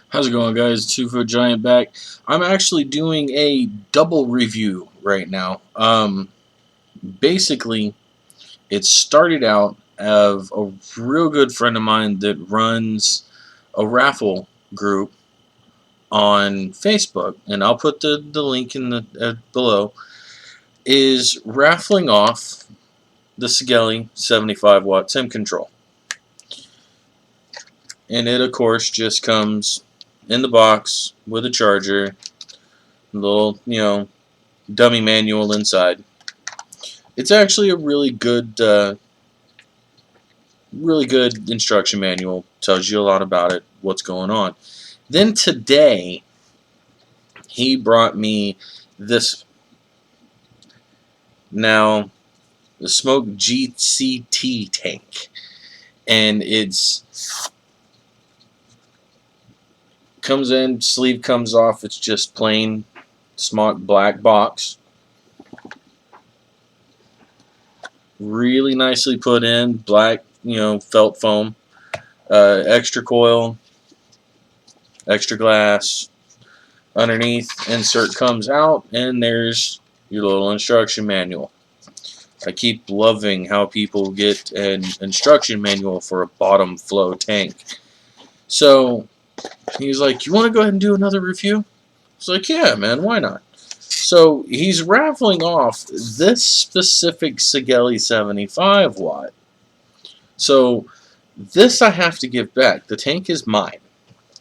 How's it going, guys? 2 Foot Giant back. I'm actually doing a double review right now. Basically, it started out of a real good friend of mine that runs a raffle group on Facebook, and I'll put the link in the below. Is raffling off the Sigelei 75-watt Temp control, and it of course just comes in the box with a charger, little dummy manual inside. It's actually a really good instruction manual. Tells you a lot about it, what's going on. Then today, he brought me this. Now, the SMOK GCT tank, and it's comes in, sleeve comes off. It's just plain SMOK black box. Really nicely put in, black, felt foam, extra coil, extra glass. Underneath, insert comes out, and there's your little instruction manual. I keep loving how people get an instruction manual for a bottom flow tank. So he's like, "You want to go ahead and do another review?" I was like, "Yeah, man, why not?" So he's raffling off this specific Sigelei 75 watt. So this I have to give back. The tank is mine.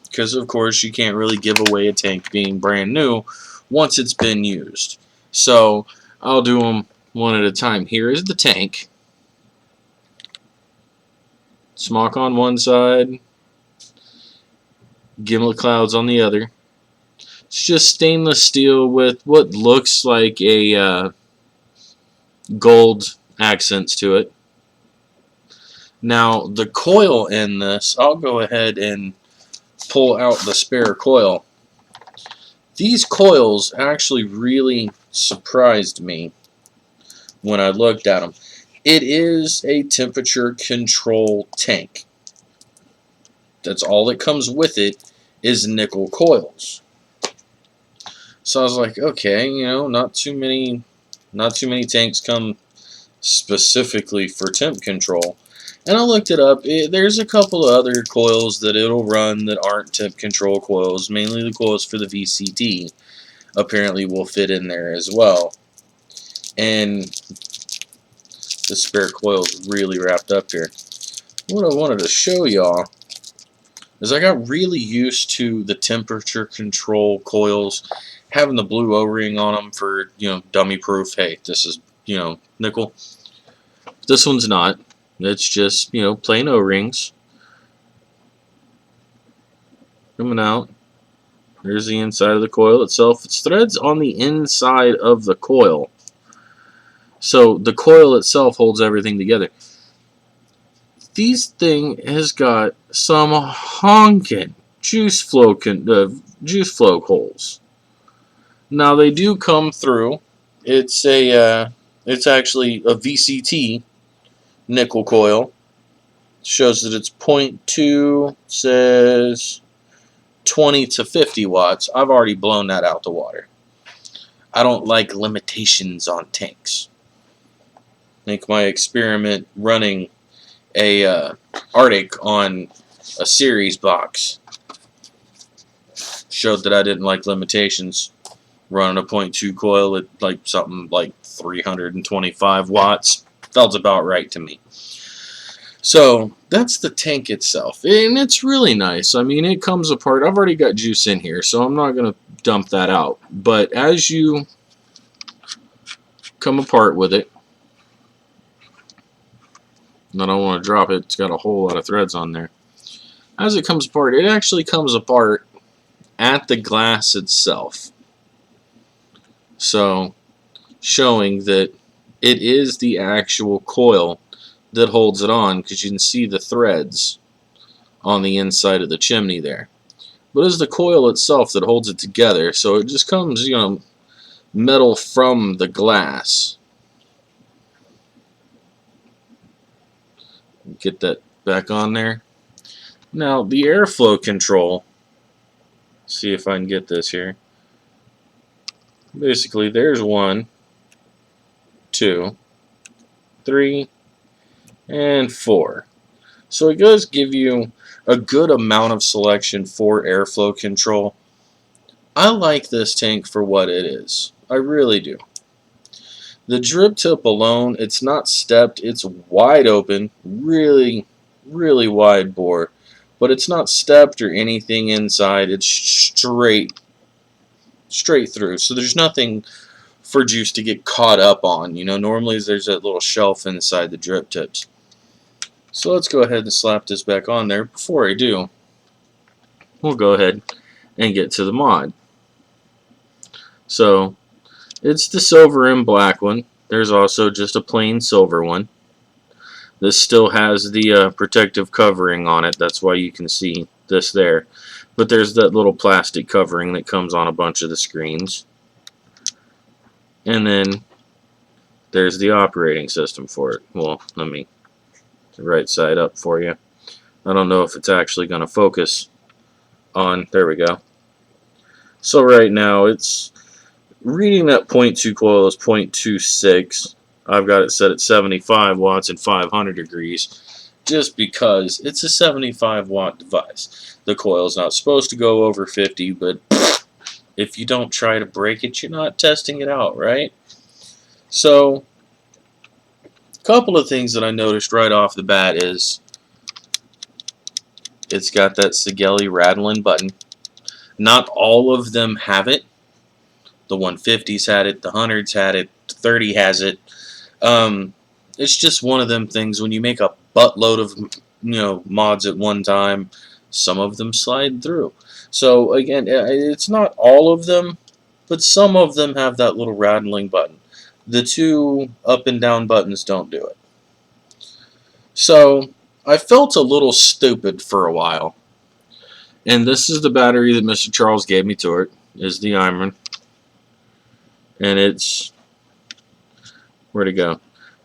Because, of course, you can't really give away a tank being brand new once it's been used. So I'll do them one at a time. Here is the tank. SMOK on one side, gimlet clouds on the other. It's just stainless steel with what looks like a gold accents to it. Now, the coil in this, I'll go ahead and pull out the spare coil. These coils actually really surprised me when I looked at them. It is a temperature control tank. That's all that comes with it is nickel coils. So I was like, okay, not too many tanks come specifically for temp control. And I looked it up. There's a couple of other coils that it'll run that aren't temp control coils. Mainly the coils for the VCT apparently will fit in there as well. And the spare coil is really wrapped up here. What I wanted to show y'all is I got really used to the temperature control coils having the blue O-ring on them for, dummy proof. Hey, this is, nickel. This one's not. It's just, plain O-rings coming out. There's the inside of the coil itself. It's threads on the inside of the coil. So the coil itself holds everything together. This thing has got some honking juice flow holes. Now they do come through. It's actually a VCT nickel coil. Shows that it's 0.2. Says 20 to 50 watts. I've already blown that out the water. I don't like limitations on tanks. I think my experiment running a Arctic on a series box showed that I didn't like limitations. Running a 0.2 coil at something like 325 watts felt about right to me. So that's the tank itself, and it's really nice. I mean, it comes apart. I've already got juice in here, so I'm not going to dump that out. But as you come apart with it, and I don't want to drop it, it's got a whole lot of threads on there. As it comes apart, it actually comes apart at the glass itself. So, showing that it is the actual coil that holds it on, because you can see the threads on the inside of the chimney there. But it's the coil itself that holds it together, so it just comes, metal from the glass. Get that back on there. Now, the airflow control See if I can get this here. Basically, there's 1, 2, 3, and 4. So it does give you a good amount of selection for airflow control. I like this tank for what it is. I really do. The drip tip alone, it's not stepped, it's wide open, really, really wide bore. But it's not stepped or anything inside, it's straight through. So there's nothing for juice to get caught up on. You know, normally there's that little shelf inside the drip tips. So let's go ahead and slap this back on there. Before I do, we'll go ahead and get to the mod. So it's the silver and black one. There's also just a plain silver one. This still has the protective covering on it. That's why you can see this there. But there's that little plastic covering that comes on a bunch of the screens. And then there's the operating system for it. Well, let me right side up for you. I don't know if it's actually going to focus on. There we go. So right now it's reading that 0.2 coil is 0.26. I've got it set at 75 watts and 500 degrees just because it's a 75 watt device. The coil is not supposed to go over 50, but if you don't try to break it, you're not testing it out, right? So a couple of things that I noticed right off the bat is it's got that Sigelei rattling button. Not all of them have it. The 150s had it, the 100s had it, the 30 has it. It's just one of them things when you make a buttload of mods at one time, some of them slide through. So again, it's not all of them, but some of them have that little rattling button. The 2 up and down buttons don't do it. So I felt a little stupid for a while. And this is the battery that Mr. Charles gave me to it, is the iron. And it's, where'd it go?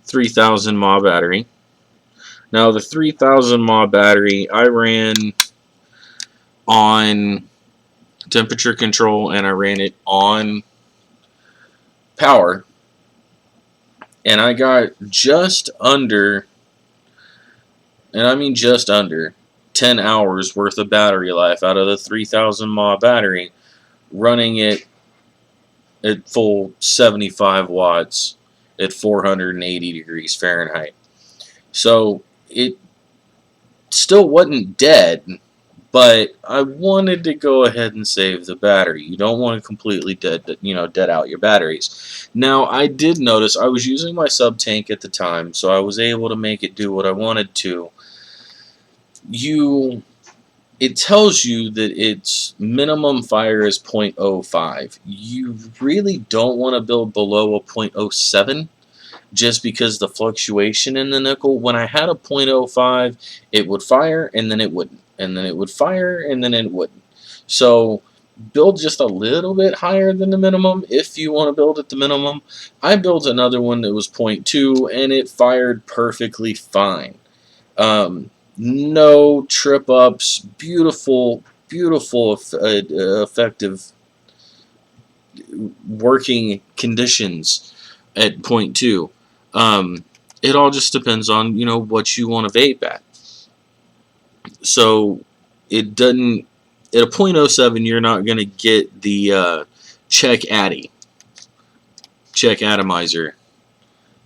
3000 mAh battery. Now the 3000 mAh battery I ran on temperature control and I ran it on power, and I got just under, and I mean just under, 10 hours worth of battery life out of the 3000 mAh battery, running it at full 75 watts at 480 degrees Fahrenheit. So it still wasn't dead, but I wanted to go ahead and save the battery. You don't want to completely dead out your batteries. Now I did notice I was using my sub tank at the time, so I was able to make it do what I wanted to. It tells you that its minimum fire is 0.05. You really don't want to build below a 0.07 just because the fluctuation in the nickel. When I had a 0.05, it would fire and then it wouldn't. And then it would fire and then it wouldn't. So build just a little bit higher than the minimum if you want to build at the minimum. I built another one that was 0.2 and it fired perfectly fine. No trip ups, beautiful, effective working conditions at 0.2. It all just depends on what you want to vape at. So it doesn't, at a 0.07 you're not going to get the check atomizer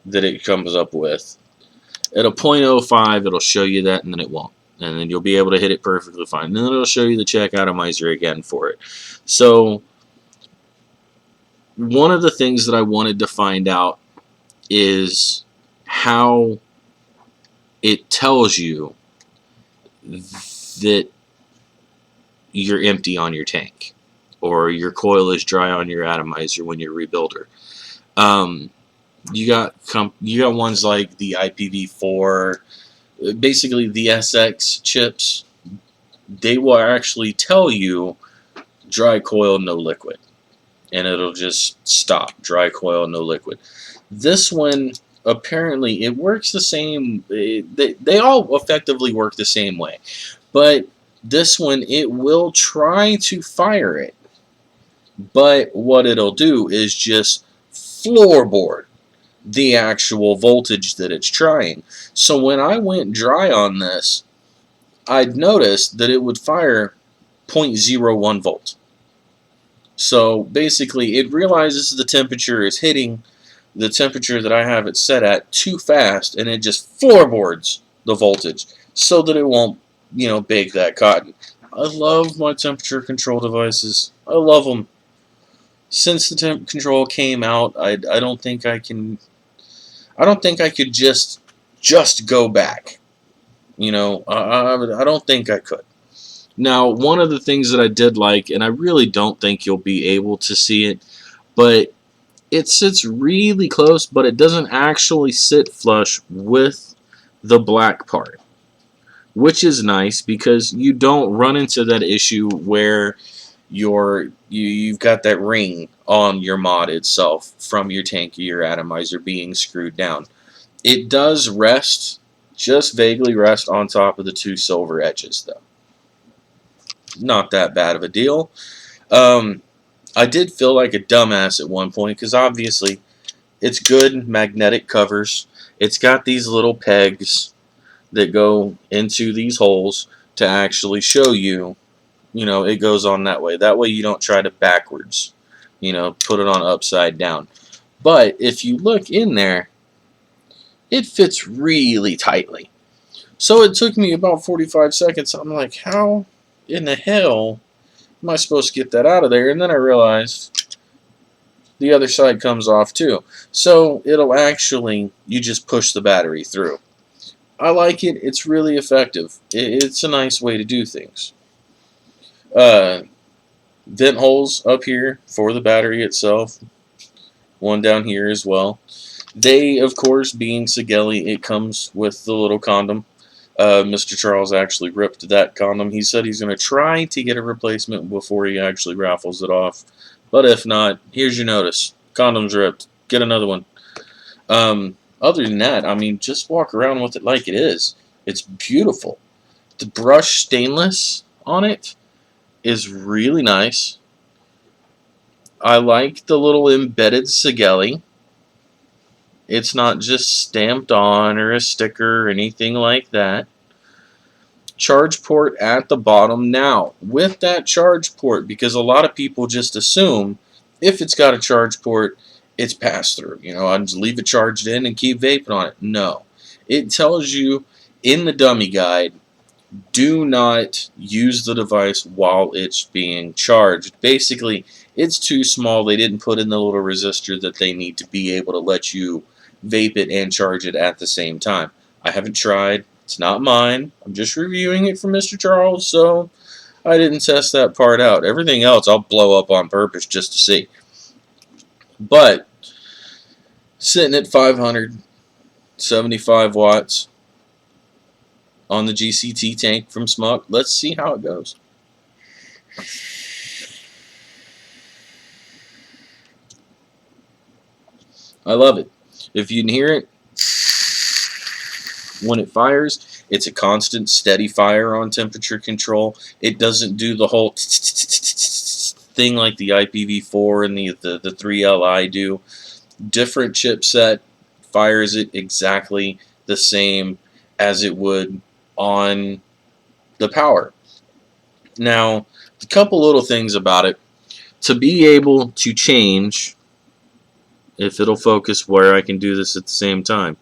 that it comes up with. At a 0.05 it'll show you that and then it won't. And then you'll be able to hit it perfectly fine. And then it'll show you the check atomizer again for it. So one of the things that I wanted to find out is how it tells you that you're empty on your tank or your coil is dry on your atomizer when you rebuilder. You got ones like the IPv4, basically the SX chips. They will actually tell you dry coil, no liquid, and it'll just stop, dry coil, no liquid. This one, apparently, it works the same. They all effectively work the same way, but This one, it will try to fire it, but what it'll do is just floorboard the actual voltage that it's trying. So when I went dry on this, I'd noticed that it would fire 0.01 volt. So basically, it realizes the temperature is hitting the temperature that I have it set at too fast, and it just floorboards the voltage so that it won't, bake that cotton. I love my temperature control devices. I love them. Since the temp control came out, I don't think I can. I don't think I could just go back. I don't think I could. Now, one of the things that I did like, and I really don't think you'll be able to see it, but it sits really close, but it doesn't actually sit flush with the black part, which is nice because you don't run into that issue where you've got that ring on your mod itself from your tank or your atomizer being screwed down. It does rest, just vaguely rest on top of the two silver edges, though. Not that bad of a deal. I did feel like a dumbass at one point because obviously it's good magnetic covers. It's got these little pegs that go into these holes to actually show you, it goes on that way. That way you don't try to backwards, put it on upside down. But if you look in there, it fits really tightly. So it took me about 45 seconds. I'm like, how in the hell am I supposed to get that out of there? And then I realized the other side comes off too. So it'll actually, you just push the battery through. I like it. It's really effective. It's a nice way to do things. Vent holes up here for the battery itself. One down here as well. They, of course, being Sigelei, it comes with the little condom. Mr. Charles actually ripped that condom. He said he's going to try to get a replacement before he actually raffles it off. But if not, here's your notice. Condom's ripped. Get another one. Other than that, I mean, just walk around with it like it is. It's beautiful. The brushed stainless on it is really nice. I like the little embedded Sigelei. It's not just stamped on or a sticker or anything like that. Charge port at the bottom. Now, with that charge port, because a lot of people just assume if it's got a charge port, it's pass through. I just leave it charged in and keep vaping on it. No. It tells you in the dummy guide, do not use the device while it's being charged. Basically, it's too small. They didn't put in the little resistor that they need to be able to let you vape it and charge it at the same time. I haven't tried. It's not mine. I'm just reviewing it for Mr. Charles, so I didn't test that part out. Everything else I'll blow up on purpose just to see. But sitting at 575 watts on the GCT tank from SMOK. Let's see how it goes. I love it. If you can hear it, when it fires, it's a constant, steady fire on temperature control. It doesn't do the whole thing like the IPv4 and the 3Li do. Different chipset fires it exactly the same as it would on the power. Now, a couple little things about it. To be able to change, if it'll focus where I can do this at the same time,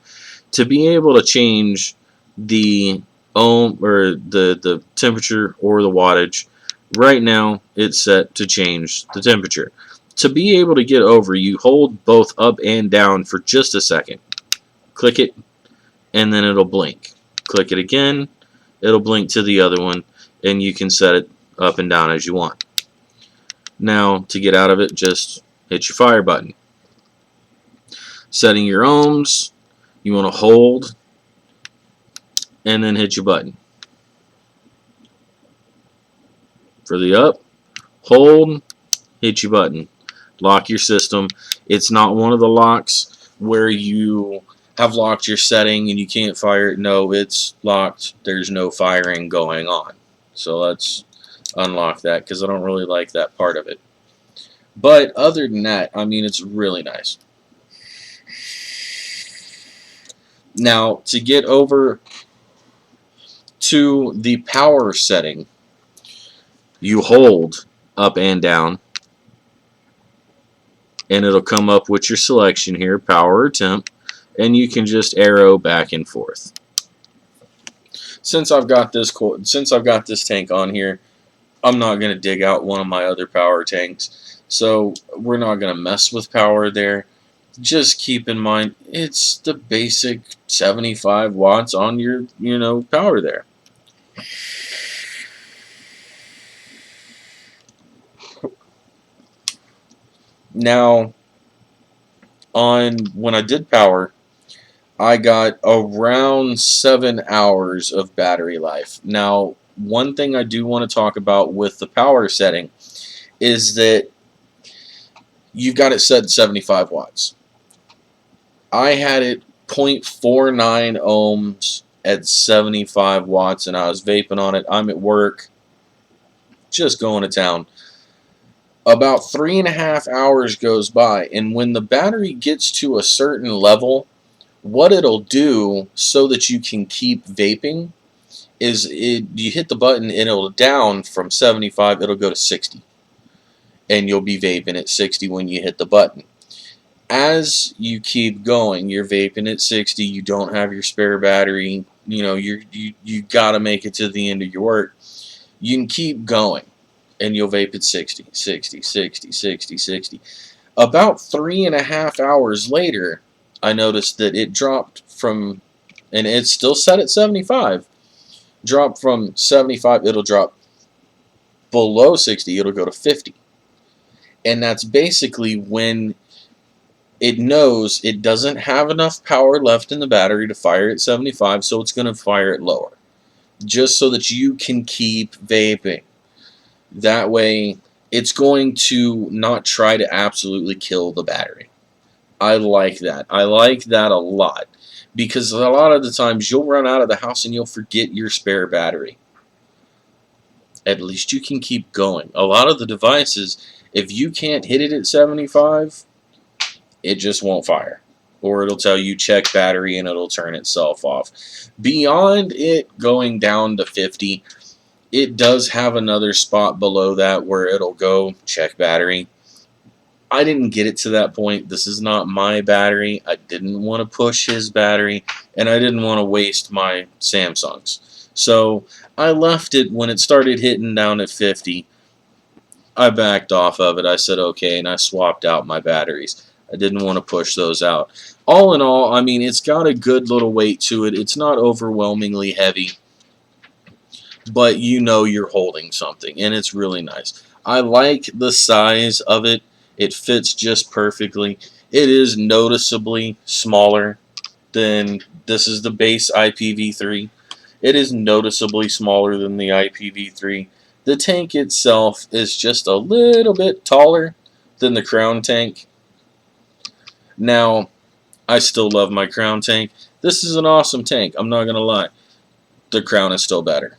to be able to change the ohm or the temperature or the wattage, right now it's set to change the temperature. To be able to get over, you hold both up and down for just a second. Click it, and then it'll blink. Click it again, it'll blink to the other one, and you can set it up and down as you want. Now, to get out of it, just hit your fire button. Setting your ohms, you want to hold and then hit your button. For the up, hold, hit your button. Lock your system. It's not one of the locks where you have locked your setting and you can't fire it. No, it's locked. There's no firing going on. So let's unlock that because I don't really like that part of it. But other than that, I mean, it's really nice. Now, to get over to the power setting, you hold up and down, and it'll come up with your selection here, power or temp, and you can just arrow back and forth. Since I've got this tank on here, I'm not going to dig out one of my other power tanks, so we're not going to mess with power there. Just keep in mind it's the basic 75 watts on your power there. Now, on when I did power, I got around 7 hours of battery life. Now, one thing I do want to talk about with the power setting is that you've got it set at 75 watts. I had it 0.49 ohms at 75 watts, and I was vaping on it. I'm at work, just going to town. About 3.5 hours goes by, and when the battery gets to a certain level, what it'll do so that you can keep vaping is you hit the button and it'll down from 75, it'll go to 60. And you'll be vaping at 60 when you hit the button. As you keep going, you're vaping at 60, you don't have your spare battery, you gotta make it to the end of your work. You can keep going and you'll vape at 60, 60, 60, 60, 60. About 3.5 hours later, I noticed that it dropped from, and it's still set at 75, dropped from 75, it'll drop below 60, it'll go to 50. And that's basically when it knows it doesn't have enough power left in the battery to fire at 75, so it's going to fire it lower, just so that you can keep vaping. That way, it's going to not try to absolutely kill the battery. I like that. I like that a lot, because a lot of the times you'll run out of the house and you'll forget your spare battery. At least you can keep going. A lot of the devices, if you can't hit it at 75, it just won't fire. Or it'll tell you check battery and it'll turn itself off. Beyond it going down to 50, it does have another spot below that where it'll go check battery. I didn't get it to that point. This is not my battery. I didn't want to push his battery, and I didn't want to waste my Samsung's. So I left it when it started hitting down at 50. I backed off of it. I said okay, and I swapped out my batteries. I didn't want to push those out. All in all, I mean, it's got a good little weight to it. It's not overwhelmingly heavy, but you know you're holding something, and it's really nice. I like the size of it. It fits just perfectly. It is noticeably smaller than, this is the base IPv3. It is noticeably smaller than the IPv3. The tank itself is just a little bit taller than the Crown tank. Now, I still love my Crown tank. This is an awesome tank, I'm not going to lie. The Crown is still better.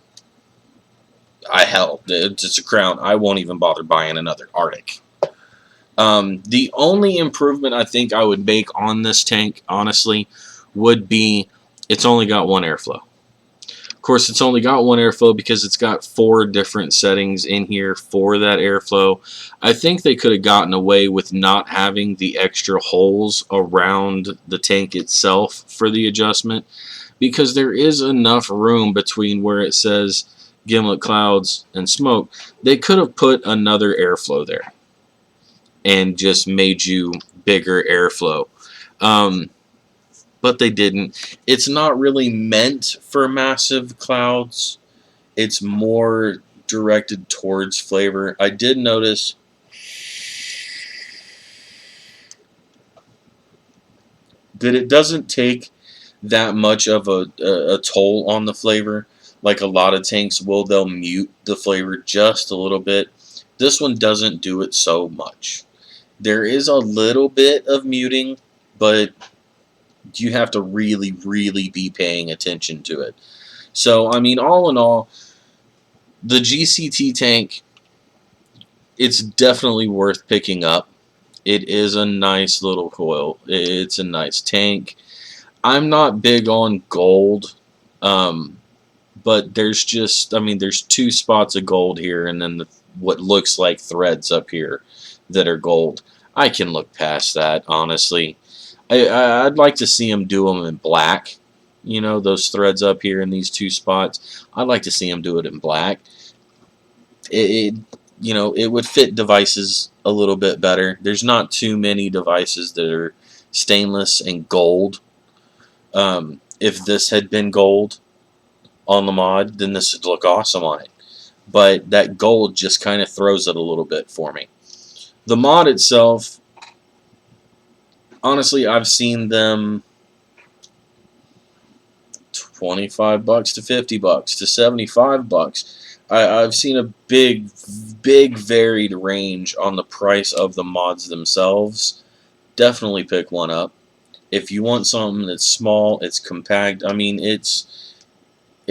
Hell, it's a Crown. I won't even bother buying another Arctic. The only improvement I think I would make on this tank, honestly, would be it's only got one airflow. Of course, it's only got one airflow because it's got 4 different settings in here for that airflow. I think they could have gotten away with not having the extra holes around the tank itself for the adjustment, because there is enough room between where it says Gimlet Clouds and Smoke. They could have put another airflow there and just made you bigger airflow. But they didn't. It's not really meant for massive clouds. It's more directed towards flavor. I did notice that it doesn't take that much of a toll on the flavor. Like a lot of tanks will, they'll mute the flavor just a little bit. This one doesn't do it so much. There is a little bit of muting, but you have to really, really be paying attention to it. So, I mean, all in all, The GCT tank, it's definitely worth picking up. It is a nice little coil. It's a nice tank. I'm not big on gold, but there's just, I mean, there's two spots of gold here, and then what looks like threads up here that are gold. I can look past that, honestly. I'd like to see them do them in black. You know, those threads up here in these two spots. I'd like to see them do it in black. It you know, it would fit devices a little bit better. There's not too many devices that are stainless and gold. If this had been gold on the mod, then this would look awesome on it. But that gold just kind of throws it a little bit for me. The mod itself, honestly, I've seen them $25 to $50 to $75. I've seen a big varied range on the price of the mods themselves. Definitely pick one up. If you want something that's small, it's compact. I mean, it's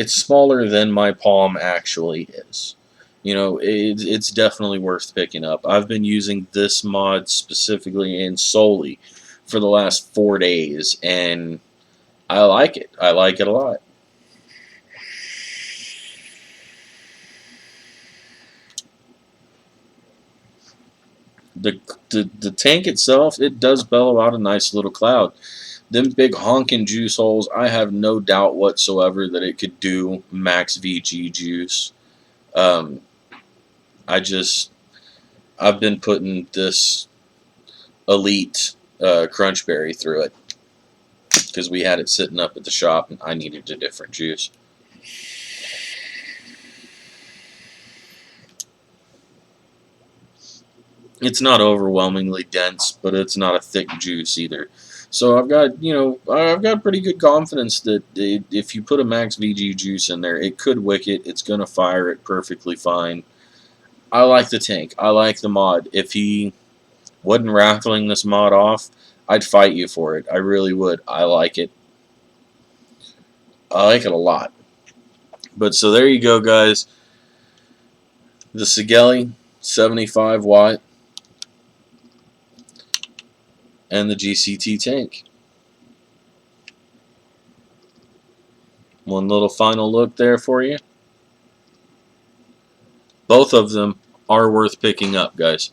smaller than my palm actually is. You know, it's definitely worth picking up. I've been using this mod specifically and solely for the last 4 days, and I like it. I like it a lot. The tank itself, it does bellow out a nice little cloud. Them big honking juice holes, I have no doubt whatsoever that it could do max VG juice. Um, I've been putting this Elite Crunchberry through it because we had it sitting up at the shop and I needed a different juice. It's not overwhelmingly dense, but it's not a thick juice either. So I've got pretty good confidence that if you put a max VG juice in there, it could wick it. It's going to fire it perfectly fine. I like the tank. I like the mod. If he wasn't raffling this mod off, I'd fight you for it. I really would. I like it. I like it a lot. But so there you go, guys. The Sigelei 75 watt and the GCT tank. One little final look there for you. Both of them are worth picking up, guys.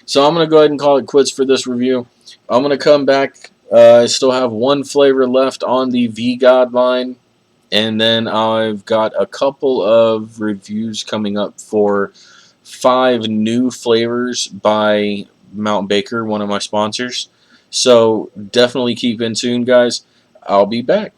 So I'm going to go ahead and call it quits for this review. I'm going to come back. I still have one flavor left on the V-God line. And then I've got a couple of reviews coming up for 5 new flavors by Mount Baker, one of my sponsors. So definitely keep in tune, guys. I'll be back.